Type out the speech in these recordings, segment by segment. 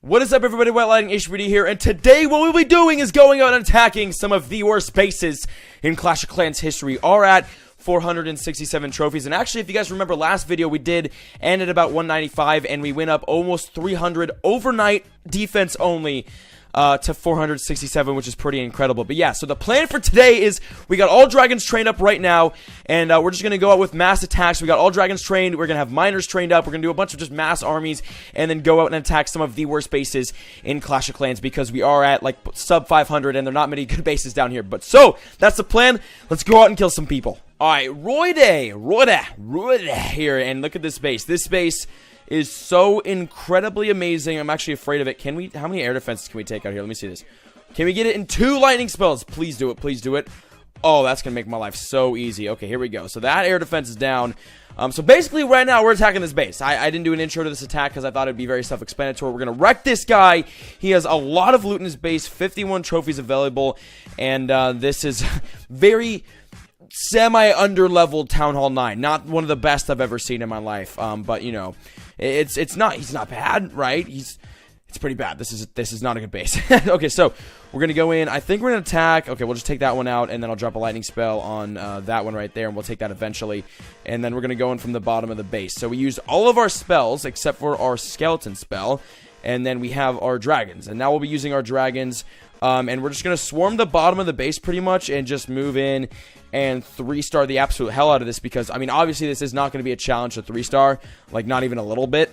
What is up, everybody? White Lightning HBD here, and today what we'll be doing is going out and attacking some of the worst bases in Clash of Clans history. Are at 467 trophies, and actually, if you guys remember last video, we did end at about 195, and we went up almost 300 overnight defense only to 467, which is pretty incredible. But yeah, so the plan for today is we got all dragons trained up right now, and we're just going to go out with mass attacks. We got all dragons trained. We're going to have miners trained up. We're going to do a bunch of just mass armies, and then go out and attack some of the worst bases in Clash of Clans, because we are at like sub 500, and there are not many good bases down here. But so, that's the plan. Let's go out and kill some people. Alright, Roide here, and look at this base. This base is so incredibly amazing. I'm actually afraid of it. Can we, how many air defenses can we take out here? Let me see this. Can we get it in 2 lightning spells? Please do it, please do it. Oh, that's gonna make my life so easy. Okay, here we go. So that air defense is down. So basically right now we're attacking this base. I didn't do an intro to this attack because I thought it'd be very self-explanatory. We're gonna wreck this guy. He has a lot of loot in his base, 51 trophies available, and this is very semi-under-leveled Town Hall 9. Not one of the best I've ever seen in my life, but you know, he's not bad, right? It's pretty bad. This is not a good base. Okay, so we're gonna go in. I think we're gonna attack. Okay, we'll just take that one out, and then I'll drop a lightning spell on that one right there, and we'll take that eventually. And then we're gonna go in from the bottom of the base. So we used all of our spells except for our skeleton spell, and then we have our dragons. And now we'll be using our dragons, and we're just gonna swarm the bottom of the base pretty much, and just move in and 3-star the absolute hell out of this, because I mean, obviously this is not going to be a challenge to 3-star, like not even a little bit.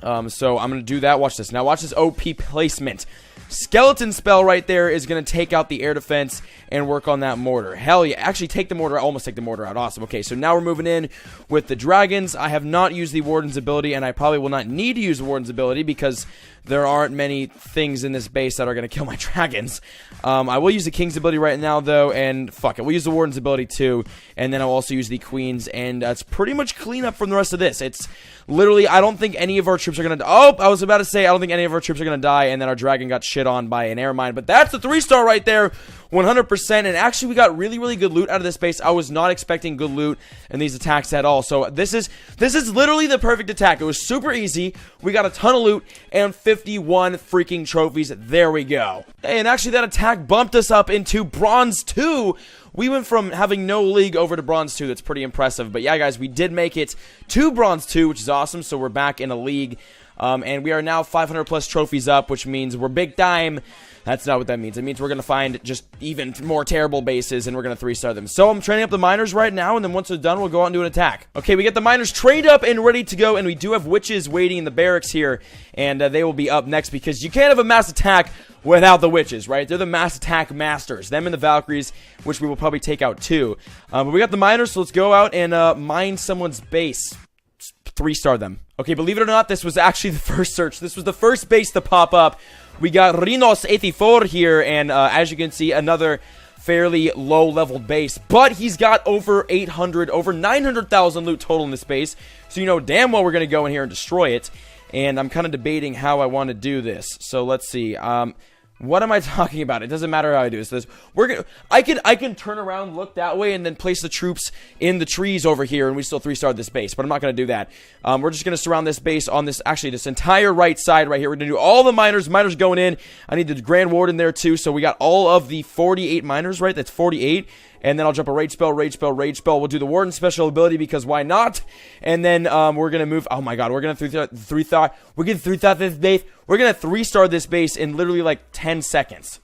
So I'm going to do that. Watch this. Now watch this OP placement. Skeleton spell right there is going to take out the air defense and work on that mortar. Hell yeah. Actually, take the mortar. Almost take the mortar out. Awesome. Okay, so now we're moving in with the dragons. I have not used the warden's ability, and I probably will not need to use the warden's ability because there aren't many things in this base that are going to kill my dragons. I will use the king's ability right now, though, and fuck it. We'll use the warden's ability, too, and then I'll also use the queen's, and it's pretty much clean up from the rest of this. It's literally, I don't think any of our troops are going to die. Oh, I was about to say, I don't think any of our troops are going to die, and then our dragon got shit on by an air mine, but that's the 3-star right there, 100%, and actually we got really, really good loot out of this base. I was not expecting good loot in these attacks at all, so this is literally the perfect attack. It was super easy. We got a ton of loot, and 51 freaking trophies. There we go. And actually that attack bumped us up into Bronze 2. We went from having no league over to Bronze 2. That's pretty impressive. But yeah, guys, we did make it to Bronze 2, which is awesome. So we're back in a league. And we are now 500 plus trophies up, which means we're big time. That's not what that means. It means we're going to find just even more terrible bases, and we're going to 3-star them. So I'm training up the miners right now, and then once they're done, we'll go out and do an attack. Okay, we get the miners trained up and ready to go, and we do have witches waiting in the barracks here, and they will be up next, because you can't have a mass attack without the witches, right? They're the mass attack masters. Them and the Valkyries, which we will probably take out too. But we got the miners, so let's go out and mine someone's base. 3-star them. Okay, believe it or not, this was actually the first search. This was the first base to pop up. We got Rhinos 84 here, and as you can see, another fairly low-leveled base. But he's got over 800, over 900,000 loot total in this base. So you know damn well we're going to go in here and destroy it. And I'm kind of debating how I want to do this. So let's see. What am I talking about? It doesn't matter how I do this. I can turn around, look that way, and then place the troops in the trees over here, and we still 3-star this base. But I'm not going to do that. We're just going to surround this base on this, actually, this entire right side right here. We're going to do all the miners. Miners going in. I need the Grand Warden there, too. So we got all of the 48 miners, right? That's 48. And then I'll drop a rage spell, rage spell, rage spell. We'll do the Warden special ability, because why not? And then we're going to move. Oh my god, we're going to 3-star. We're going to 3-star this base. We're going to 3-star this base in literally like 10 seconds.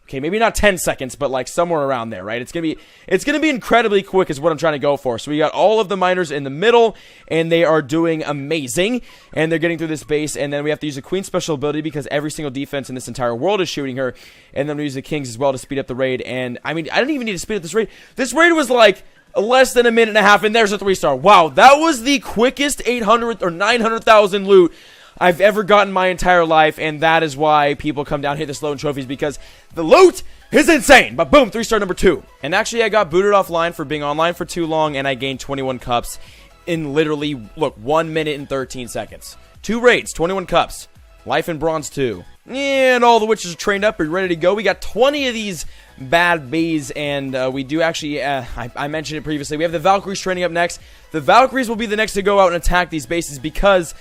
Okay, maybe not 10 seconds, but like somewhere around there, right? It's gonna be incredibly quick is what I'm trying to go for. So we got all of the miners in the middle, and they are doing amazing, and they're getting through this base. And then we have to use the queen special ability, because every single defense in this entire world is shooting her. And then we use the kings as well to speed up the raid. And I mean, I didn't even need to speed up this raid. This raid was like less than a minute and a half, and there's a 3-star. Wow, that was the quickest 800 or 900,000 loot I've ever gotten my entire life, and that is why people come down here to Sloan Trophies, because the loot is insane. But boom, 3-star number 2. And actually, I got booted offline for being online for too long, and I gained 21 cups in literally, look, 1 minute and 13 seconds. 2 raids, 21 cups. Life in Bronze 2. And all the witches are trained up and ready to go. We got 20 of these bad bees, and we do actually, I mentioned it previously, we have the Valkyries training up next. The Valkyries will be the next to go out and attack these bases, because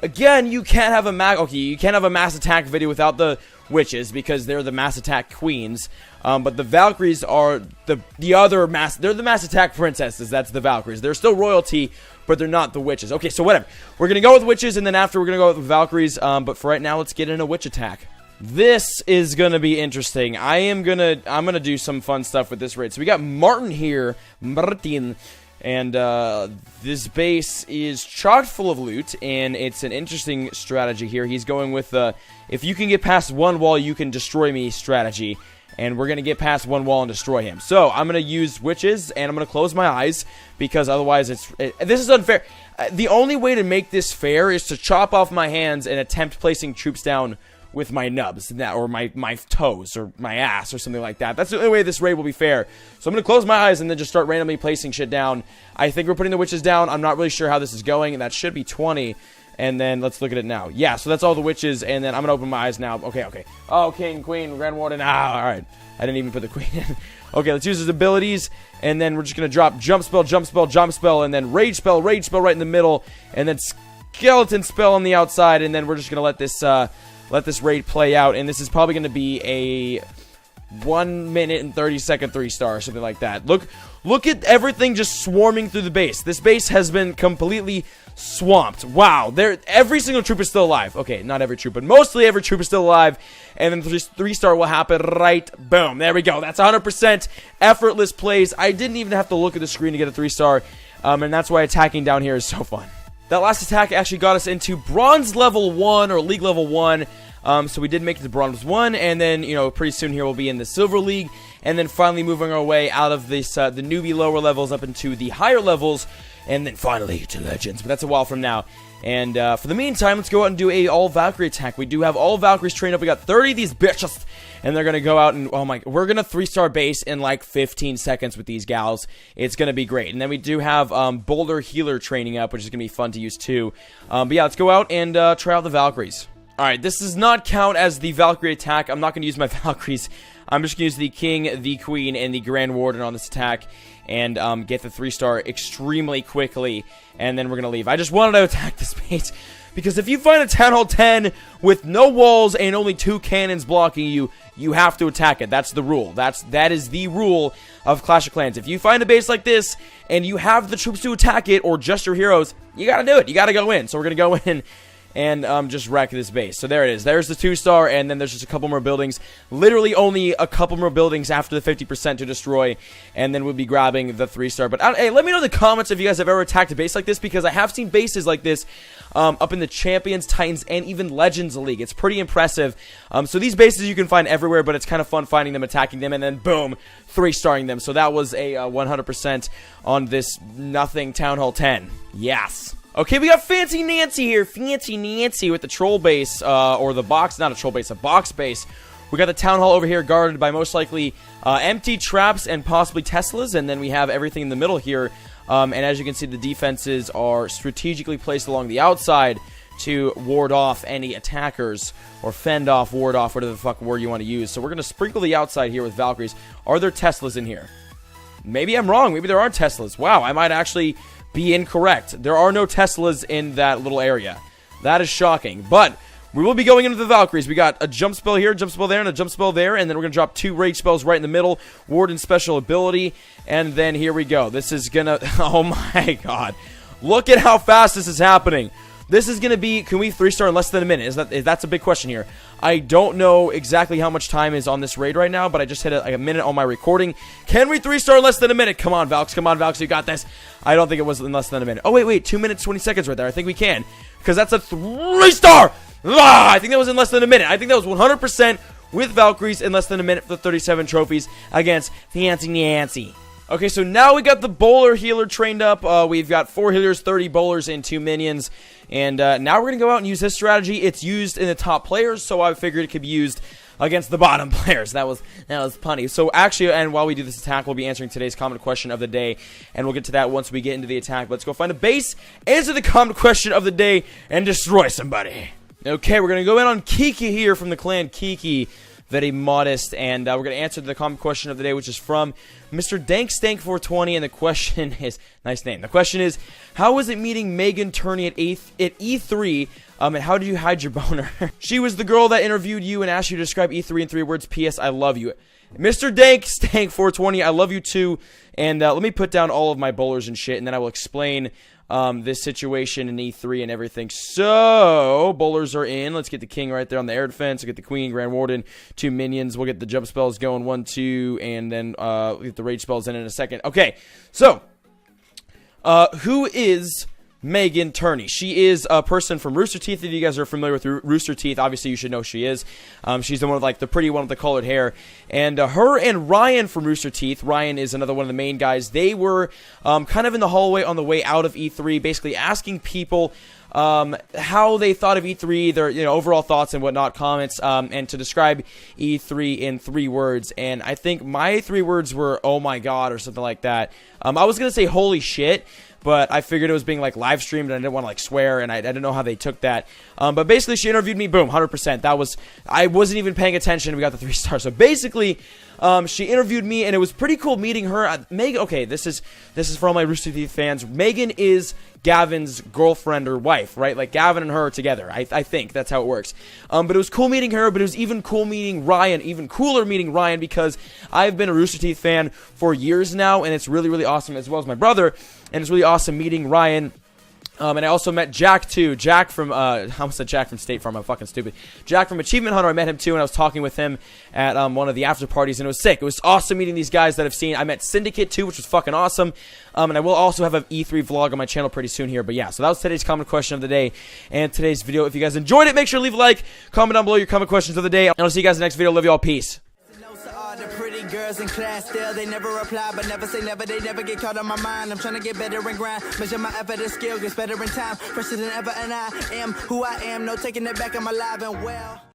Again, you can't have a you can't have a mass attack video without the witches because they're the mass attack queens. But the Valkyries are the other they're the mass attack princesses. That's the Valkyries. They're still royalty, but they're not the witches. Okay, so whatever. We're gonna go with witches, and then after we're gonna go with the Valkyries. But for right now, let's get in a witch attack. This is gonna be interesting. I'm gonna do some fun stuff with this raid. So we got Martin here, Martin. And this base is chock full of loot, and it's an interesting strategy here. He's going with the, if you can get past one wall, you can destroy me strategy. And we're going to get past one wall and destroy him. So, I'm going to use witches, and I'm going to close my eyes, because otherwise this is unfair. The only way to make this fair is to chop off my hands and attempt placing troops down with my nubs, or my toes, or my ass, or something like that. That's the only way this raid will be fair. So I'm going to close my eyes and then just start randomly placing shit down. I think we're putting the witches down. I'm not really sure how this is going, and that should be 20. And then let's look at it now. Yeah, so that's all the witches, and then I'm going to open my eyes now. Okay. Oh, King, Queen, Grand Warden. Alright. I didn't even put the Queen in. Okay, let's use his abilities, and then we're just going to drop Jump Spell, Jump Spell, Jump Spell, and then Rage Spell right in the middle, and then Skeleton Spell on the outside, and then we're just going to let this raid play out, and this is probably going to be a 1 minute and 30-second 3-star or something like that. Look at everything just swarming through the base. This base has been completely swamped. Wow, every single troop is still alive. Okay, not every troop, but mostly every troop is still alive, and then the 3-star will happen right, boom, there we go. That's 100% effortless plays. I didn't even have to look at the screen to get a 3-star, and that's why attacking down here is so fun. That last attack actually got us into bronze level 1, or league level 1. So we did make it to bronze 1, and then, you know, pretty soon here we'll be in the silver league, and then finally moving our way out of this, the newbie lower levels up into the higher levels, and then finally to legends. But that's a while from now. And for the meantime, let's go out and do a all Valkyrie attack. We do have all Valkyries trained up. We got 30 of these bitches, and they're gonna go out and, oh my, we're gonna 3-star base in like 15 seconds with these gals. It's gonna be great. And then we do have Boulder Healer training up, which is gonna be fun to use too. But yeah, let's go out and try out the Valkyries. Alright, this does not count as the Valkyrie attack. I'm not going to use my Valkyries. I'm just going to use the King, the Queen, and the Grand Warden on this attack, and get the 3-star extremely quickly, and then we're going to leave. I just wanted to attack this base, because if you find a Town Hall 10 with no walls and only 2 cannons blocking you, you have to attack it. That's the rule. That is the rule of Clash of Clans. If you find a base like this, and you have the troops to attack it, or just your heroes, you got to do it. You got to go in. So we're going to go in and just wreck this base. So there it is. There's the 2-star, and then there's just a couple more buildings. Literally only a couple more buildings after the 50% to destroy, and then we'll be grabbing the 3-star. But hey, let me know in the comments if you guys have ever attacked a base like this, because I have seen bases like this up in the Champions, Titans, and even Legends League. It's pretty impressive. So these bases you can find everywhere, but it's kind of fun finding them, attacking them, and then boom, 3-starring them. So that was a 100% on this nothing Town Hall 10. Yes. Okay, we got Fancy Nancy here. Fancy Nancy with the troll base, or the box, not a troll base, a box base. We got the Town Hall over here guarded by most likely empty traps and possibly Teslas, and then we have everything in the middle here. And as you can see, the defenses are strategically placed along the outside to ward off any attackers, or fend off, ward off, whatever the fuck word you want to use. So we're going to sprinkle the outside here with Valkyries. Are there Teslas in here? Maybe I'm wrong. Maybe there aren't Teslas. Wow, I might actually be incorrect. There are no Teslas in that little area. That is shocking. But we will be going into the Valkyries. We got a jump spell here, jump spell there, and a jump spell there, and then we're going to drop 2 rage spells right in the middle, Warden special ability, and then here we go. This is going to, oh my god. Look at how fast this is happening. This is going to be, can we 3-star in less than a minute? That's a big question here. I don't know exactly how much time is on this raid right now, but I just hit like a minute on my recording. Can we 3-star in less than a minute? Come on, Valks. Come on, Valks. You got this. I don't think it was in less than a minute. Oh, wait. 2 minutes, 20 seconds right there. I think we can, because that's a 3-star. I think that was in less than a minute. I think that was 100% with Valkyries in less than a minute for the 37 trophies against Fancy Nancy. Okay, so now we got the Bowler Healer trained up. We've got 4 healers, 30 bowlers, and 2 minions. And now we're going to go out and use this strategy. It's used in the top players, so I figured it could be used against the bottom players. That was punny. So actually, and while we do this attack, we'll be answering today's comment question of the day, and we'll get to that once we get into the attack. Let's go find a base, answer the comment question of the day, and destroy somebody. Okay, we're going to go in on Kiki here from the clan Kiki. very modest. And we're going to answer the comment question of the day, which is from Mr. Dankstank420. And the question is, nice name. The question is, how was it meeting Megan Turney at E3? And how did you hide your boner? She was the girl that interviewed you and asked you to describe E3 in 3 words. P.S. I love you. Mr. Dankstank420, I love you too. And let me put down all of my bowlers and shit, and then I will explain this situation in E3 and everything. So, bowlers are in. Let's get the king right there on the air defense. We'll get the queen, Grand Warden, 2 minions. We'll get the jump spells going, 1, 2, and then we'll get the rage spells in a second. Okay, so, who is Megan Turney? She is a person from Rooster Teeth. If you guys are familiar with Rooster Teeth, obviously you should know who she is. She's the one with like the pretty one with the colored hair. And her and Ryan from Rooster Teeth, Ryan is another one of the main guys. They were kind of in the hallway on the way out of E3, basically asking people how they thought of E3, their overall thoughts and whatnot, comments, and to describe E3 in 3 words. And I think my 3 words were, oh my god, or something like that. I was going to say holy shit, but I figured it was being like live streamed and I didn't want to like swear, and I didn't know how they took that. But basically she interviewed me, boom, 100%. I wasn't even paying attention. We got the 3 stars. So basically, she interviewed me, and it was pretty cool meeting her. Megan, okay, this is for all my Rooster Teeth fans. Megan is Gavin's girlfriend or wife, right? Like Gavin and her are together. I think that's how it works. But it was cool meeting her, but it was even cool meeting Ryan, even cooler meeting Ryan, because I've been a Rooster Teeth fan for years now, and it's really, really awesome, as well as my brother, and it's really awesome meeting Ryan. And I also met Jack too. Jack from, I almost said Jack from State Farm. I'm fucking stupid. Jack from Achievement Hunter. I met him too, and I was talking with him at one of the after parties, and it was sick. It was awesome meeting these guys that I've seen. I met Syndicate too, which was fucking awesome. And I will also have an E3 vlog on my channel pretty soon here. But yeah, so that was today's comment question of the day and today's video. If you guys enjoyed it, make sure to leave a like, comment down below your comment questions of the day, and I'll see you guys in the next video. Love you all. Peace. The pretty girls in class still, they never reply, but never say never, they never get caught on my mind. I'm trying to get better and grind, measure my effort and skill, gets better in time, fresher than ever, and I am who I am, no taking it back, I'm alive and well.